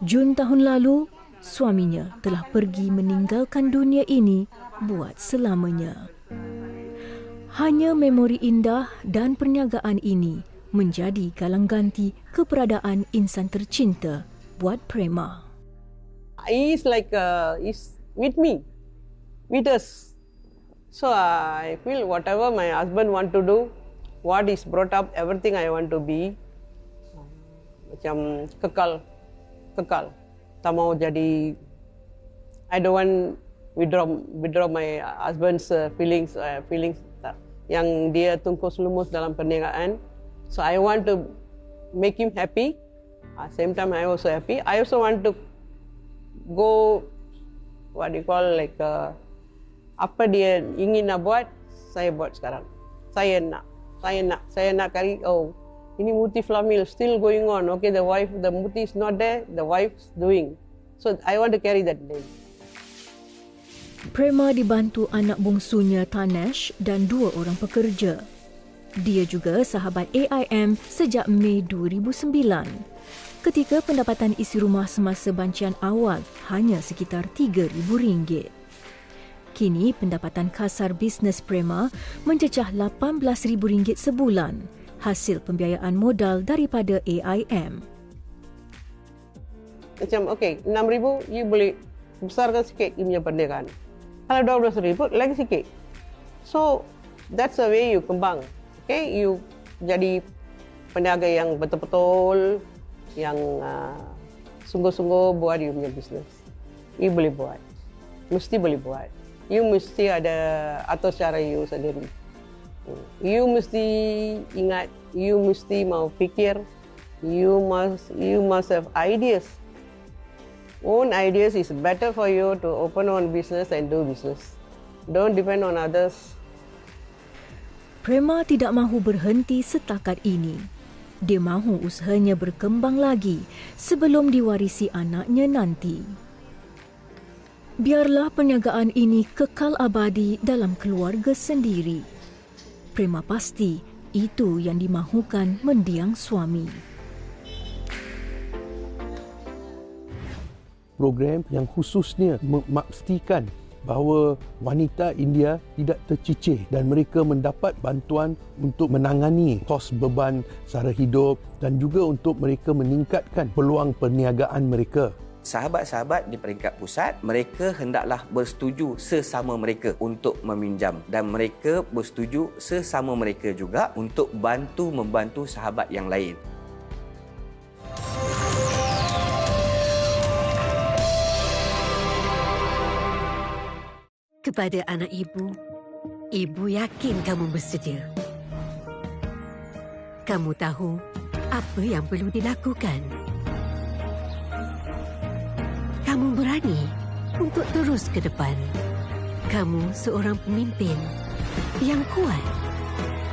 Jun tahun lalu, suaminya telah pergi meninggalkan dunia ini buat selamanya. Hanya memori indah dan perniagaan ini menjadi galang ganti keberadaan insan tercinta buat Prema. He's like he's with me, with us. So I feel whatever my husband want to do, what is brought up, everything I want to be. Macam kekal. Tak mau jadi, I don't want withdraw my husband's feelings yang dia tungkus lumus dalam perniagaan. So I want to make him happy. At same time I also happy. I also want to go what you call like apa dia ingin nak buat, saya buat sekarang. Saya nak kari. Oh, ini Muti Flour Mill still going on. Okay, the Muti is not there, the wife's doing. So I want to carry that name. Prema dibantu anak bungsunya Tanesh dan 2 orang pekerja. Dia juga sahabat AIM sejak Mei 2009. Ketika pendapatan isi rumah semasa bancian awal hanya sekitar RM3,000. Kini pendapatan kasar bisnes Prema mencecah RM18,000 sebulan, hasil pembiayaan modal daripada AIM. Macam okay, RM6,000 you boleh besarkan sikit you punya perniagaan. Kalau RM12,000 lagi sikit. So that's the way you kembang. Okay, you jadi peniaga yang betul-betul, yang sungguh-sungguh buat you punya bisnes. You boleh buat. Mesti boleh buat. You mesti ada atur cara you sendiri. You mesti ingat, you mesti mau fikir, you must have ideas. Own ideas is better for you to open own business and do business. Don't depend on others. Prema tidak mahu berhenti setakat ini. Dia mahu usahanya berkembang lagi sebelum diwarisi anaknya nanti. Biarlah perniagaan ini kekal abadi dalam keluarga sendiri. Prema pasti itu yang dimahukan mendiang suami. Program yang khususnya memastikan bahawa wanita India tidak tercicir dan mereka mendapat bantuan untuk menangani kos beban sara hidup dan juga untuk mereka meningkatkan peluang perniagaan mereka. Sahabat-sahabat di peringkat pusat, mereka hendaklah bersetuju sesama mereka untuk meminjam dan mereka bersetuju sesama mereka juga untuk membantu sahabat yang lain. Kepada anak ibu yakin kamu bersedia. Kamu tahu apa yang perlu dilakukan. Kamu berani untuk terus ke depan. Kamu seorang pemimpin yang kuat.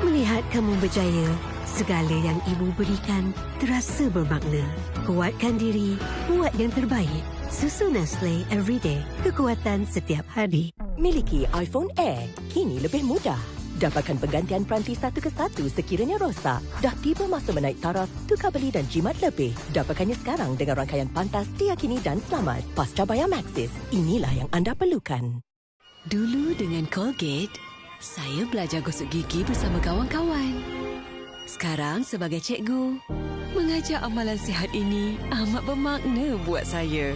Melihat kamu berjaya, segala yang ibu berikan terasa bermakna. Kuatkan diri, buat yang terbaik. Susu Nestle Everyday, kekuatan setiap hari. Miliki iPhone Air, kini lebih mudah. Dapatkan penggantian peranti 1 ke 1 sekiranya rosak. Dah tiba masa menaik taraf, tukar beli dan jimat lebih. Dapatkannya sekarang dengan rangkaian pantas, diyakini dan selamat. Pasca bayar Maxis, inilah yang anda perlukan. Dulu dengan Colgate, saya belajar gosok gigi bersama kawan-kawan. Sekarang sebagai cikgu, mengajar amalan sihat ini amat bermakna buat saya.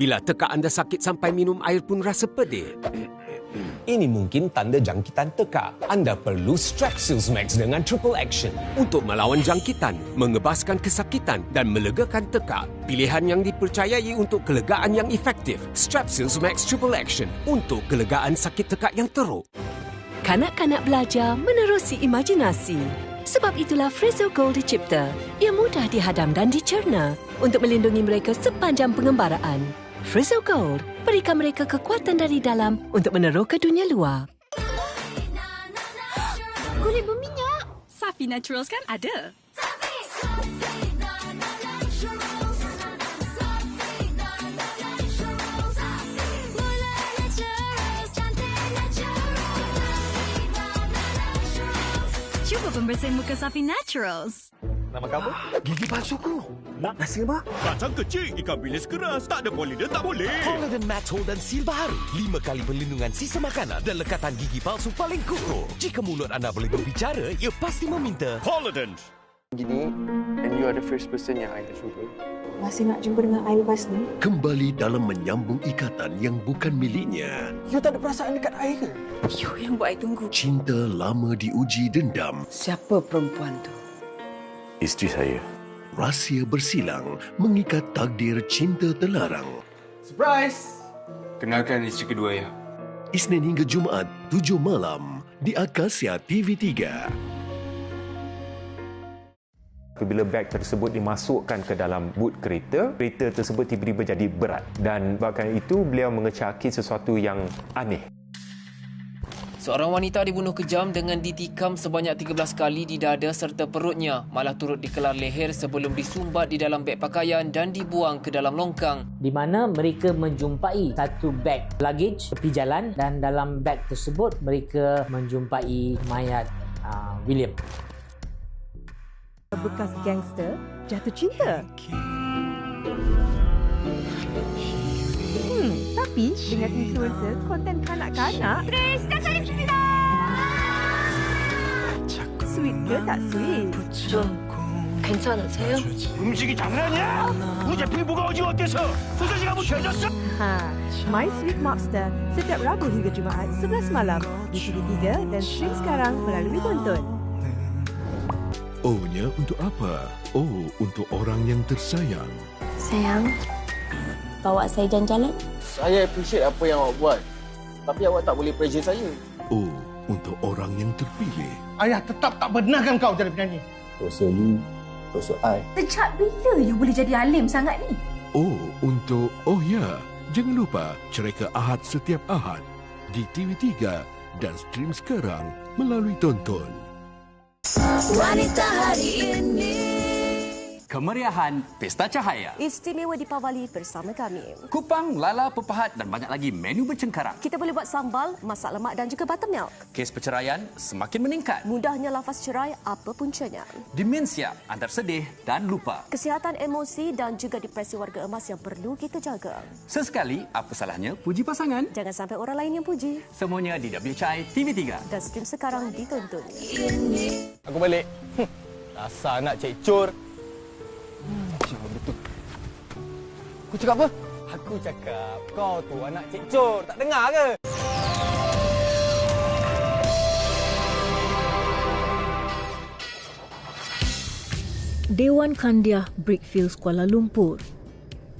Bila tekak anda sakit sampai minum air pun rasa pedih? Ini mungkin tanda jangkitan tekak. Anda perlu Strepsils Max dengan Triple Action. Untuk melawan jangkitan, mengebaskan kesakitan dan melegakan tekak. Pilihan yang dipercayai untuk kelegaan yang efektif. Strepsils Max Triple Action untuk kelegaan sakit tekak yang teruk. Kanak-kanak belajar menerusi imajinasi. Sebab itulah Frizzle Gold dicipta. Ia mudah dihadam dan dicerna untuk melindungi mereka sepanjang pengembaraan. Frizzle Gold berikan mereka kekuatan dari dalam untuk meneroka dunia luar. Kulit berminyak. Safi Naturals kan ada. Cuba pembersih muka Safi Naturals. Nama kamu? Gigi palsuku. Nak nasi lemak? Kacang kecil, ikan bilis keras. Tak ada poliden, tak boleh. Poliden Max Hold dan Seal baru. 5 kali perlindungan sisa makanan dan lekatan gigi palsu paling kukuh. Jika mulut anda boleh berbicara, ia pasti meminta. Poliden. Gini, and you are the first person yang I jumpa. Masih nak jumpa dengan I lepas ni? Kembali dalam menyambung ikatan yang bukan miliknya. You tak ada perasaan dekat I ke? You yang buat I tunggu. Cinta lama diuji dendam. Siapa perempuan tu? Isteri saya. Rahsia bersilang mengikat takdir cinta terlarang. Surprise! Kenalkan isteri kedua ya. Isnin hingga Jumaat, 7 malam di Akasia TV3. Apabila beg tersebut dimasukkan ke dalam boot kereta tersebut tiba-tiba jadi berat. Dan bahkan itu, beliau mengecaki sesuatu yang aneh. Seorang wanita dibunuh kejam dengan ditikam sebanyak 13 kali di dada serta perutnya, malah turut dikelar leher sebelum disumbat di dalam beg pakaian dan dibuang ke dalam longkang. Di mana mereka menjumpai satu beg luggage tepi jalan dan dalam beg tersebut mereka menjumpai mayat William. Bekas gangster jatuh cinta. Tapi dengan influencer konten kanak-kanak, Grace dah saling cinta. Sweet ke tak sweet? 괜찮으세요? 음식이 장난이야? 우리 피부가 어지 어때서? 소세지 가면 되졌어? My Sweet Mobster setiap Rabu hingga Jumaat 11 malam di TV3 dan stream sekarang melalui Tonton. O-nya untuk apa? O untuk orang yang tersayang. Sayang, bawa saya jalan-jalan. Saya appreciate apa yang awak buat. Tapi awak tak boleh pressure saya. O untuk orang yang terpilih. Ayah tetap tak benarkan kau jadi penyanyi. Dosa you, dosa I. Sejak bila you boleh jadi alim sangat ni? O untuk oh ya, jangan lupa cerita Ahad setiap Ahad di TV3 dan stream sekarang melalui Tonton. Wanita hari ini. Kemeriahan Pesta Cahaya. Istimewa dipawali bersama kami. Kupang, lala, pepahat dan banyak lagi menu bercengkarang. Kita boleh buat sambal, masak lemak dan juga buttermilk. Kes perceraian semakin meningkat. Mudahnya lafaz cerai, apa puncanya? Demensia, antar sedih dan lupa. Kesihatan emosi dan juga depresi warga emas yang perlu kita jaga. Sesekali, apa salahnya puji pasangan? Jangan sampai orang lain yang puji. Semuanya di WCI TV3. Dan stream sekarang ditonton. Aku balik. Dasar anak Cik Cur. Betul. Aku cakap apa? Aku cakap kau tu anak Cik Cur. Tak dengar ke? Dewan Kandiah Brickfields Kuala Lumpur.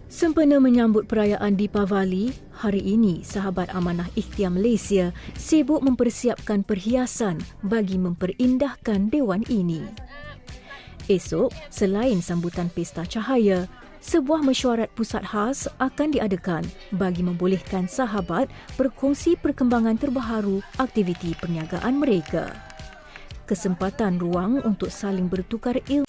Sempena menyambut perayaan Deepavali, hari ini Sahabat Amanah Ikhtiar Malaysia sibuk mempersiapkan perhiasan bagi memperindahkan dewan ini. Esok, selain sambutan Pesta Cahaya, sebuah mesyuarat pusat khas akan diadakan bagi membolehkan sahabat berkongsi perkembangan terbaru aktiviti perniagaan mereka. Kesempatan ruang untuk saling bertukar ilmu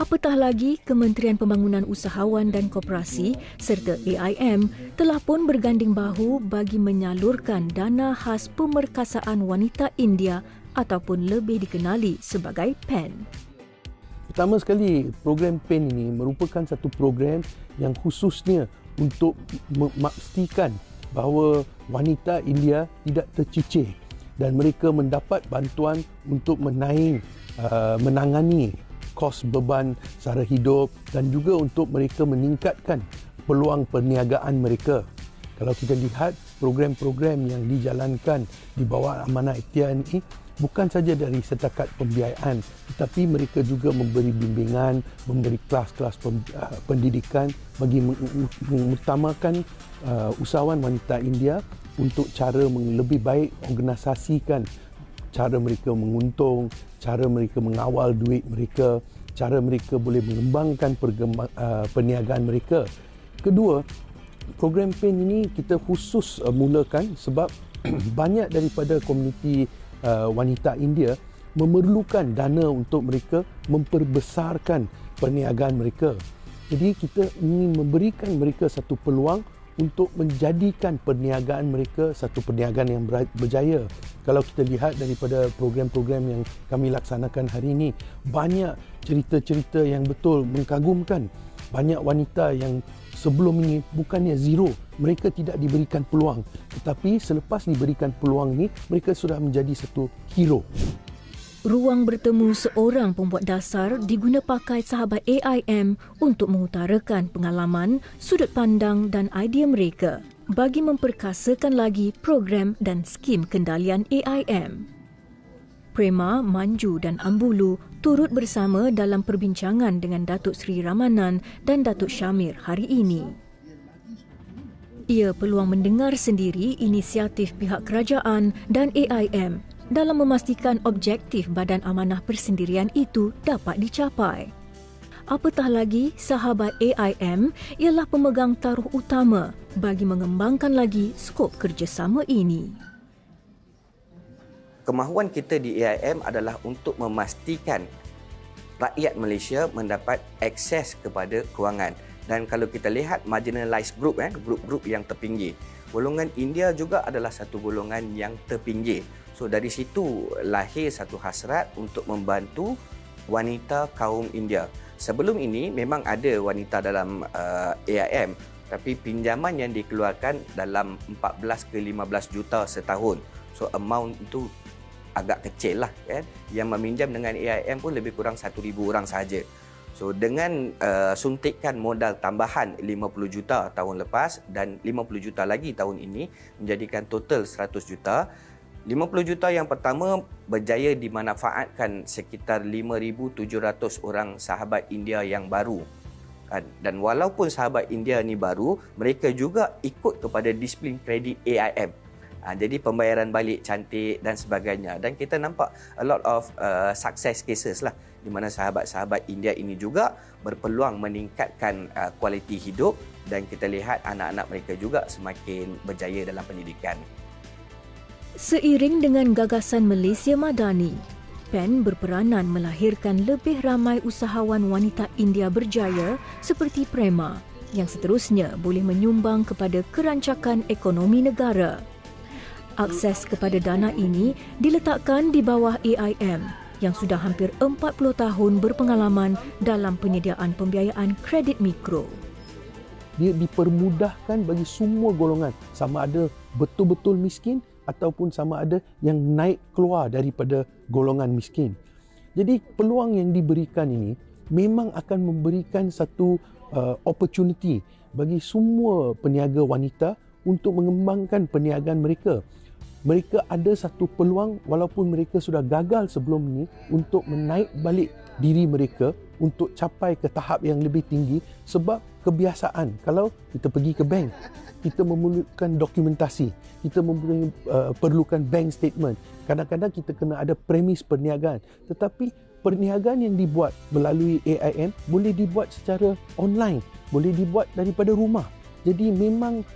Apatah lagi, Kementerian Pembangunan Usahawan dan Koperasi serta AIM telah pun berganding bahu bagi menyalurkan dana khas pemerkasaan wanita India ataupun lebih dikenali sebagai PEN. Pertama sekali, program PEN ini merupakan satu program yang khususnya untuk memastikan bahawa wanita India tidak tercicir dan mereka mendapat bantuan untuk menangani kos beban sara hidup dan juga untuk mereka meningkatkan peluang perniagaan mereka. Kalau kita lihat program-program yang dijalankan di bawah Amanah Ikhtiar ini bukan saja dari setakat pembiayaan, tetapi mereka juga memberi bimbingan, memberi kelas-kelas pendidikan bagi mengutamakan usahawan wanita India untuk cara lebih baik organisasikan cara mereka menguntung, cara mereka mengawal duit mereka, cara mereka boleh mengembangkan perniagaan mereka. Kedua, program PEN ini kita khusus mulakan sebab banyak daripada komuniti wanita India memerlukan dana untuk mereka memperbesarkan perniagaan mereka. Jadi kita ingin memberikan mereka satu peluang untuk menjadikan perniagaan mereka satu perniagaan yang berjaya. Kalau kita lihat daripada program-program yang kami laksanakan hari ini, banyak cerita-cerita yang betul mengagumkan. Banyak wanita yang sebelum ini bukannya zero, mereka tidak diberikan peluang. Tetapi selepas diberikan peluang ini, mereka sudah menjadi satu hero. Ruang bertemu seorang pembuat dasar diguna pakai sahabat AIM untuk mengutarakan pengalaman, sudut pandang dan idea mereka bagi memperkasakan lagi program dan skim kendalian AIM. Prema, Manju dan Ambulu turut bersama dalam perbincangan dengan Datuk Seri Ramanan dan Datuk Syamir hari ini. Ia peluang mendengar sendiri inisiatif pihak kerajaan dan AIM dalam memastikan objektif Badan Amanah Persendirian itu dapat dicapai. Apatah lagi, sahabat AIM ialah pemegang taruh utama bagi mengembangkan lagi skop kerjasama ini. Kemahuan kita di AIM adalah untuk memastikan rakyat Malaysia mendapat akses kepada kewangan. Dan kalau kita lihat marginalised group, grup-grup yang terpinggir, golongan India juga adalah satu golongan yang terpinggir. So dari situ lahir satu hasrat untuk membantu wanita kaum India. Sebelum ini memang ada wanita dalam AIM, tapi pinjaman yang dikeluarkan dalam 14 ke 15 juta setahun. So amount itu agak kecil lah kan. Yang meminjam dengan AIM pun lebih kurang 1,000 orang sahaja. So dengan suntikan modal tambahan 50 juta tahun lepas dan 50 juta lagi tahun ini menjadikan total 100 juta, 50 juta yang pertama berjaya dimanfaatkan sekitar 5,700 orang sahabat India yang baru. Dan walaupun sahabat India ni baru, mereka juga ikut kepada disiplin kredit AIM. Jadi pembayaran balik cantik dan sebagainya. Dan kita nampak a lot of success cases lah, di mana sahabat-sahabat India ini juga berpeluang meningkatkan kualiti hidup, dan kita lihat anak-anak mereka juga semakin berjaya dalam pendidikan. Seiring dengan gagasan Malaysia Madani, PEN berperanan melahirkan lebih ramai usahawan wanita India berjaya seperti Prema yang seterusnya boleh menyumbang kepada kerancakan ekonomi negara. Akses kepada dana ini diletakkan di bawah AIM yang sudah hampir 40 tahun berpengalaman dalam penyediaan pembiayaan kredit mikro. Dia dipermudahkan bagi semua golongan, sama ada betul-betul miskin ataupun sama ada yang naik keluar daripada golongan miskin. Jadi peluang yang diberikan ini memang akan memberikan satu opportunity bagi semua peniaga wanita untuk mengembangkan perniagaan mereka. Mereka ada satu peluang walaupun mereka sudah gagal sebelum ini untuk menaik balik diri mereka untuk capai ke tahap yang lebih tinggi, sebab kebiasaan kalau kita pergi ke bank, kita memerlukan dokumentasi, kita perlukan bank statement. Kadang-kadang kita kena ada premis perniagaan. Tetapi perniagaan yang dibuat melalui AIM boleh dibuat secara online, boleh dibuat daripada rumah. Jadi memang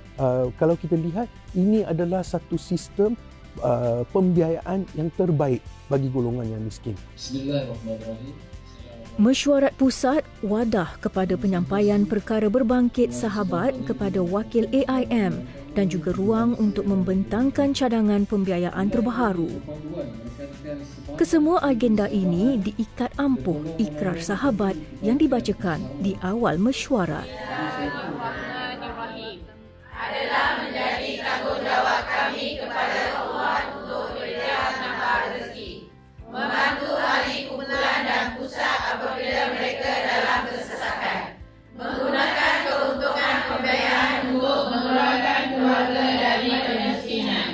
kalau kita lihat, ini adalah satu sistem pembiayaan yang terbaik bagi golongan yang miskin. Bismillahirrahmanirrahim. Mesyuarat Pusat wadah kepada penyampaian perkara berbangkit sahabat kepada wakil AIM dan juga ruang untuk membentangkan cadangan pembiayaan terbaharu. Kesemua agenda ini diikat ampuh ikrar sahabat yang dibacakan di awal mesyuarat. Adalah menjadi tanggungjawab kami kepada Allah untuk bekerja menambah rezeki, membantu ahli kumpulan dan pusat apabila mereka dalam kesesakan, menggunakan keuntungan pembiayaan untuk mengeluarkan keluarga dari kemiskinan,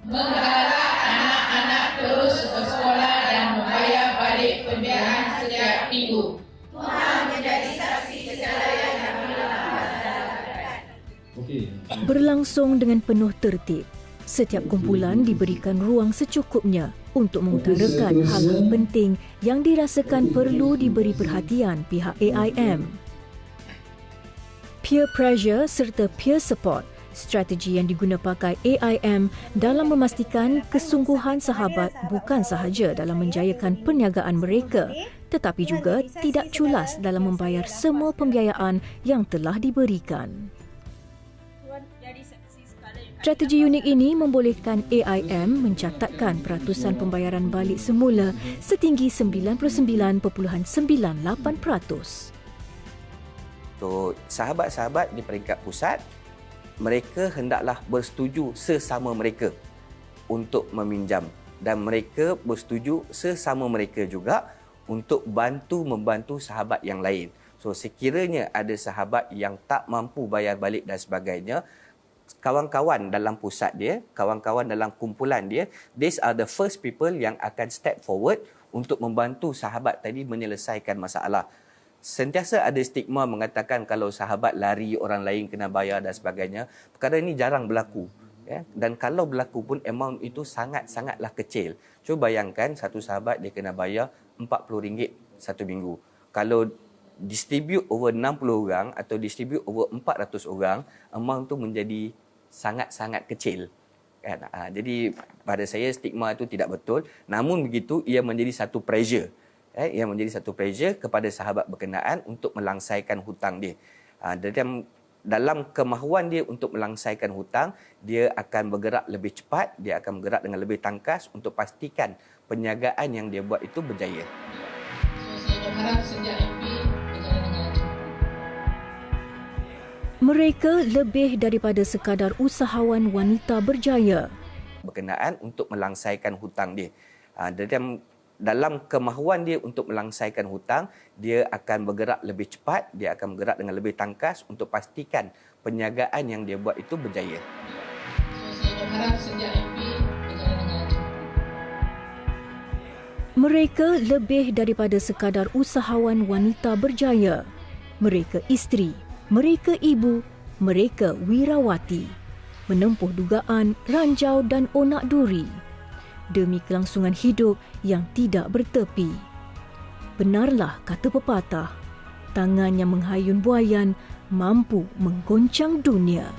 mengharap anak-anak terus bersekolah dan membayar balik pembiayaan setiap minggu. Mohon menjadi saksi kejayaan yang Berlangsung dengan penuh tertib. Setiap kumpulan diberikan ruang secukupnya untuk mengutarakan hal-hal penting yang dirasakan perlu diberi perhatian pihak AIM. Peer pressure serta peer support, strategi yang diguna pakai AIM dalam memastikan kesungguhan sahabat bukan sahaja dalam menjayakan perniagaan mereka, tetapi juga tidak culas dalam membayar semua pembiayaan yang telah diberikan. Strategi unik ini membolehkan AIM mencatatkan peratusan pembayaran balik semula setinggi 99.98%. So, sahabat-sahabat di peringkat pusat, mereka hendaklah bersetuju sesama mereka untuk meminjam, dan mereka bersetuju sesama mereka juga untuk membantu sahabat yang lain. So, sekiranya ada sahabat yang tak mampu bayar balik dan sebagainya, kawan-kawan dalam pusat dia, kawan-kawan dalam kumpulan dia, these are the first people yang akan step forward untuk membantu sahabat tadi menyelesaikan masalah. Sentiasa ada stigma mengatakan kalau sahabat lari, orang lain kena bayar dan sebagainya. Perkara ini jarang berlaku. Ya? Dan kalau berlaku pun amount itu sangat-sangatlah kecil. Cuba bayangkan satu sahabat dia kena bayar RM40 satu minggu. Kalau distribute over 60 orang atau distribute over 400 orang, amount tu menjadi sangat-sangat kecil. Kan? Jadi pada saya stigma itu tidak betul. Namun begitu, ia menjadi satu pressure. Ia menjadi satu pressure kepada sahabat berkenaan untuk melangsaikan hutang dia. Dalam kemahuan dia untuk melangsaikan hutang, dia akan bergerak lebih cepat, dia akan bergerak dengan lebih tangkas untuk pastikan penjagaan yang dia buat itu berjaya. Saya berharap sejak MP mereka lebih daripada sekadar usahawan wanita berjaya. Berkenaan untuk melangsaikan hutang dia. Dalam kemahuan dia untuk melangsaikan hutang, dia akan bergerak lebih cepat, dia akan bergerak dengan lebih tangkas untuk pastikan penjagaan yang dia buat itu berjaya. Saya berharap sejak MP berjalan dengan Mereka lebih daripada sekadar usahawan wanita berjaya. Mereka isteri, mereka ibu, mereka wirawati. Menempuh dugaan, ranjau dan onak duri demi kelangsungan hidup yang tidak bertepi. Benarlah kata pepatah, tangan yang menghayun buayan mampu menggoncang dunia.